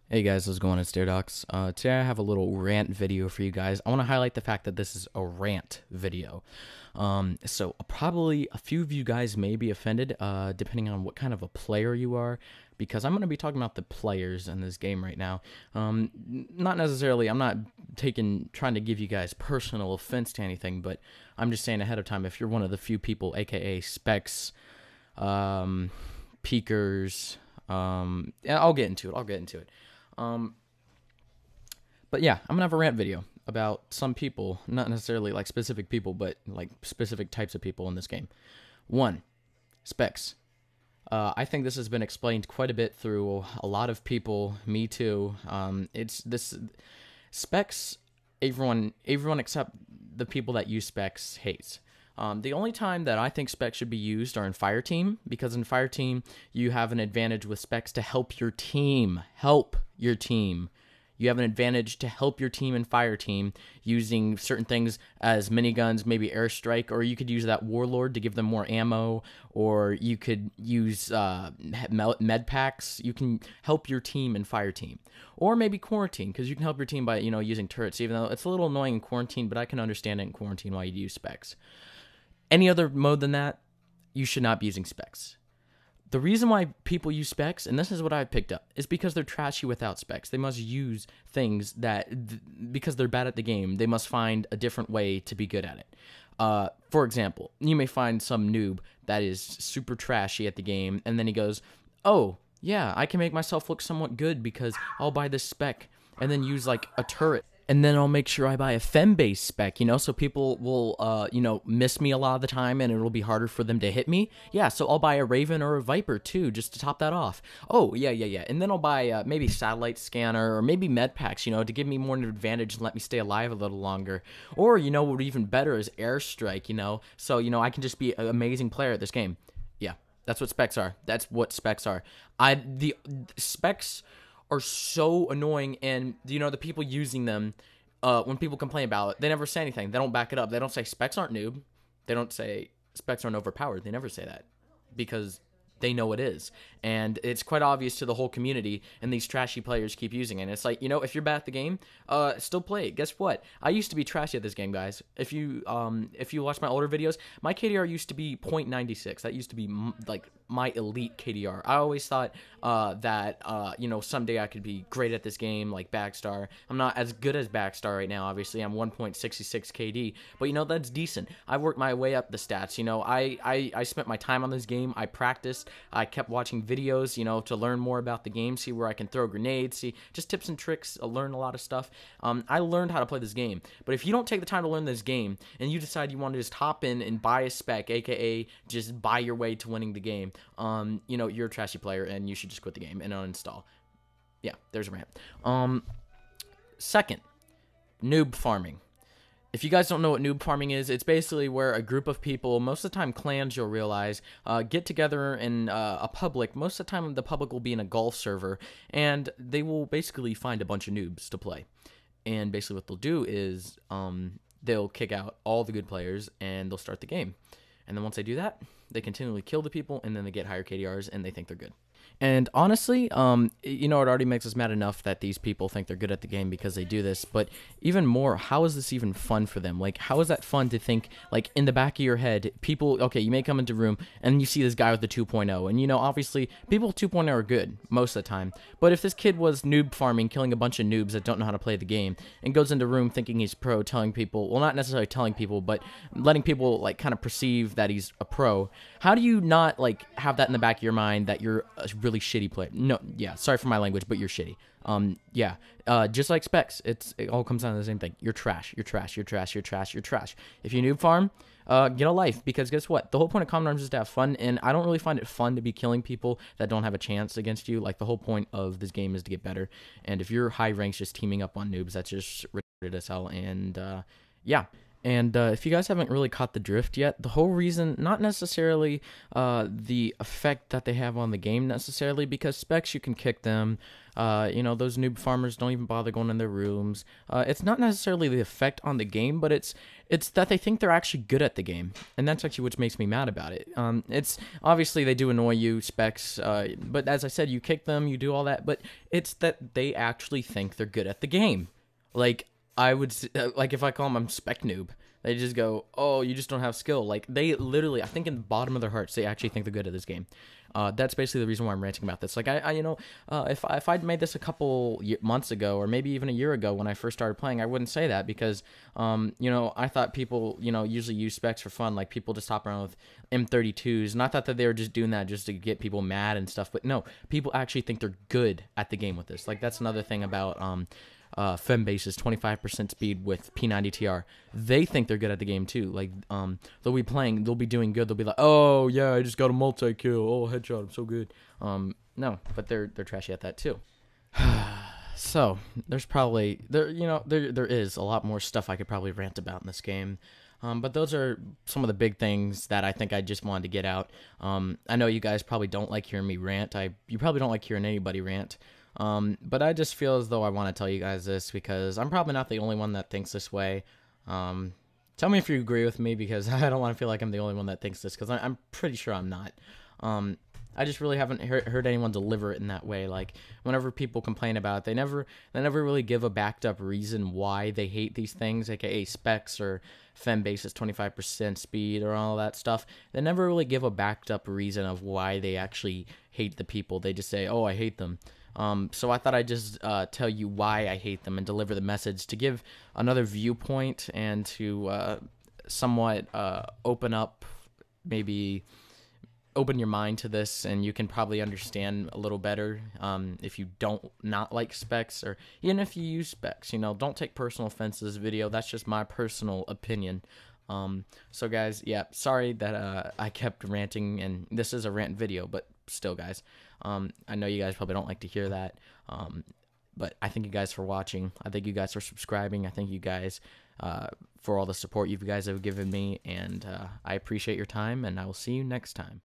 Hey guys, how's it going? It's DareDoX. Today I have a little rant video for you guys. I want to highlight the fact that this is a rant video. So probably a few of you guys may be offended, depending on what kind of a player you are, because I'm going to be talking about the players in this game right now. Not necessarily, I'm not trying to give you guys personal offense to anything, but I'm just saying ahead of time, if you're one of the few people, aka specs, peekers, yeah, I'll get into it. Um, but yeah, I'm gonna have a rant video about some people, not necessarily like specific people, but like specific types of people in this game. One, specs. I think this has been explained quite a bit through a lot of people, me too. It's this specs. Everyone except the people that use specs hates. The only time that I think specs should be used are in Fireteam, because in Fireteam you have an advantage with specs to help your team. You have an advantage to help your team in Fireteam using certain things as miniguns, maybe airstrike, or you could use that warlord to give them more ammo, or you could use med packs. You can help your team in Fireteam, or maybe quarantine, because you can help your team by using turrets. Even though it's a little annoying in quarantine, but I can understand it in quarantine why you use specs. Any other mode than that, you should not be using specs. The reason why people use specs, and this is what I picked up, is because they're trashy without specs. They must use things because they're bad at the game, they must find a different way to be good at it. For example, you may find some noob that is super trashy at the game, and then he goes, oh, yeah, I can make myself look somewhat good because I'll buy this spec and then use like a turret, and then I'll make sure I buy a fem-based spec, so people will, miss me a lot of the time, and it'll be harder for them to hit me. Yeah, so I'll buy a Raven or a Viper, too, just to top that off. Oh, yeah. And then I'll buy maybe satellite scanner or maybe med packs, to give me more of an advantage and let me stay alive a little longer. Or, what would be even better is airstrike, so, I can just be an amazing player at this game. Yeah, that's what specs are. The specs are so annoying, and the people using them, when people complain about it, they never say anything. They don't back it up. They don't say specs aren't noob. They don't say specs aren't overpowered. They never say that, because they know it is, and it's quite obvious to the whole community, and these trashy players keep using it. And it's like, if you're bad at the game, still play it. Guess what? I used to be trashy at this game, guys. If you watch my older videos, my KDR used to be 0.96. That used to be like my elite KDR. I always thought that someday I could be great at this game, like Backstar. I'm not as good as Backstar right now, obviously. I'm 1.66 KD, but that's decent. I worked my way up the stats. I spent my time on this game. I practiced. I kept watching videos, to learn more about the game, see where I can throw grenades, see just tips and tricks, learn a lot of stuff. I learned how to play this game. But if you don't take the time to learn this game, and you decide you want to just hop in and buy a spec, aka just buy your way to winning the game, you're a trashy player, and you should just quit the game and uninstall. Yeah, there's a rant. Second, noob farming. If you guys don't know what noob farming is, it's basically where a group of people, most of the time clans, you'll realize, get together in a public. Most of the time the public will be in a golf server, and they will basically find a bunch of noobs to play. And basically what they'll do is they'll kick out all the good players, and they'll start the game. And then once they do that, they continually kill the people, and then they get higher KDRs, and they think they're good. And honestly, it already makes us mad enough that these people think they're good at the game because they do this. But even more, how is this even fun for them? Like, how is that fun to think, like, in the back of your head, people, okay, you may come into a room and you see this guy with the 2.0. And, obviously, people with 2.0 are good most of the time. But if this kid was noob farming, killing a bunch of noobs that don't know how to play the game, and goes into a room thinking he's pro, telling people, well, not necessarily telling people, but letting people, like, kind of perceive that he's a pro, how do you not, like, have that in the back of your mind that you're a really shitty player? No, yeah, sorry for my language, but you're shitty. Just like specs, it all comes down to the same thing. You're trash. If you noob farm, get a life, because guess what? The whole point of common arms is to have fun, and I don't really find it fun to be killing people that don't have a chance against you. Like, the whole point of this game is to get better, and if you're high ranks just teaming up on noobs, that's just retarded as hell. And yeah. And if you guys haven't really caught the drift yet, the whole reason, not necessarily the effect that they have on the game necessarily, because specs, you can kick them. Those noob farmers don't even bother going in their rooms. It's not necessarily the effect on the game, but it's that they think they're actually good at the game, and that's actually what makes me mad about it. It's obviously they do annoy you, specs, but as I said, you kick them, you do all that, but it's that they actually think they're good at the game. Like, I would, like, if I call them I'm spec noob, they just go, oh, you just don't have skill. Like, they literally, I think in the bottom of their hearts, they actually think they're good at this game. That's basically the reason why I'm ranting about this. Like, if I'd made this a couple months ago, or maybe even a year ago when I first started playing, I wouldn't say that, because, I thought people, usually use specs for fun. Like, people just hop around with M32s, and I thought that they were just doing that just to get people mad and stuff. But no, people actually think they're good at the game with this. Like, that's another thing about, Fembase's 25% speed with P90TR. They think they're good at the game too. Like, they'll be playing, they'll be doing good. They'll be like, oh yeah, I just got a multi-kill. Oh, headshot, I'm so good. No, but they're trashy at that too. So there's probably there is a lot more stuff I could probably rant about in this game. But those are some of the big things that I think I just wanted to get out. I know you guys probably don't like hearing me rant. You probably don't like hearing anybody rant. But I just feel as though I want to tell you guys this, because I'm probably not the only one that thinks this way. Tell me if you agree with me, because I don't want to feel like I'm the only one that thinks this, because I'm pretty sure I'm not. I just really haven't heard anyone deliver it in that way. Like, whenever people complain about it, they never really give a backed up reason why they hate these things, aka specs or Fembase's 25% speed or all that stuff. They never really give a backed up reason of why they actually hate the people. They just say, oh, I hate them. So I thought I'd just tell you why I hate them and deliver the message to give another viewpoint, and to somewhat open your mind to this, and you can probably understand a little better if you don't not like specs, or even if you use specs. Don't take personal offense to this video. That's just my personal opinion. So guys, yeah, sorry that I kept ranting, and this is a rant video, but still, guys, I know you guys probably don't like to hear that, but I thank you guys for watching. I thank you guys for subscribing. I thank you guys for all the support you guys have given me, and I appreciate your time, and I will see you next time.